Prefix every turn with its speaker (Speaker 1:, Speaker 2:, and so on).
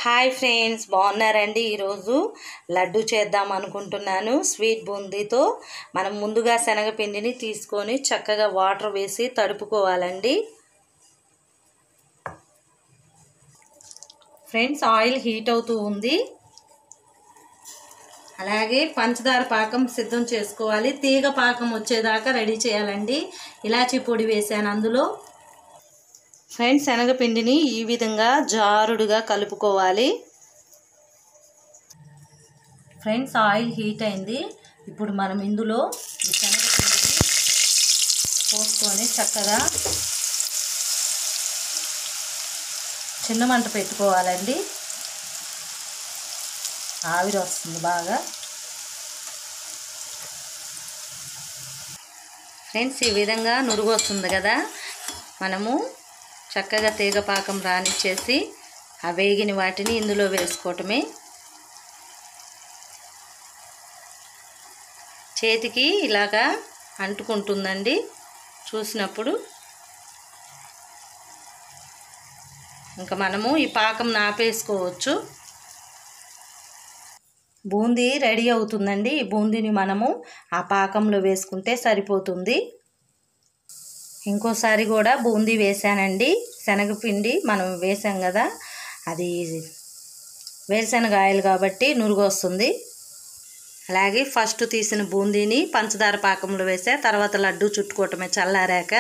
Speaker 1: Hi friends, బాగున్నారండి? ఈరోజు లడ్డు చేద్దాం అనుకుంటున్నాను స్వీట్ బూందీతో. మనం ముందుగా శనగపిండిని తీసుకొని చక్కగా వాటర్ వేసి తడుపుకోవాలండి. ఫ్రెండ్స్, ఆయిల్ హీట్ అవుతూ ఉంది. అలాగే పంచదార పాకం సిద్ధం చేసుకోవాలి. తీగ పాకం వచ్చేదాకా రెడీ చేయాలండి. ఇలాచీ పొడి వేసాను అందులో. ఫ్రెండ్స్, శనగపిండిని ఈ విధంగా జారుడుగా కలుపుకోవాలి. ఫ్రెండ్స్, ఆయిల్ హీట్ అయింది. ఇప్పుడు మనం ఇందులో శనగపిండిని పోసుకొని చక్కగా చిన్న మంట పెట్టుకోవాలండి. ఆవిరి వస్తుంది బాగా. ఫ్రెండ్స్, ఈ విధంగా నురుగు వస్తుంది కదా, మనము చక్కగా తీగపాకం రానిచ్చేసి ఆ వేగిన వాటిని ఇందులో వేసుకోవటమే. చేతికి ఇలాగా అంటుకుంటుందండి చూసినప్పుడు. ఇంకా మనము ఈ పాకం నాపేసుకోవచ్చు. బూందీ రెడీ అవుతుందండి. ఈ బూందీని మనము ఆ పాకంలో వేసుకుంటే సరిపోతుంది. ఇంకోసారి కూడా బూందీ వేసానండి. శనగపిండి మనం వేసాం కదా, అది వేరుశనగ ఆయిల్ కాబట్టి నురుగు వస్తుంది. అలాగే ఫస్ట్ తీసిన బూందీని పంచదార పాకంలో వేసా, తర్వాత లడ్డు చుట్టుకోవటమే చల్లారాక.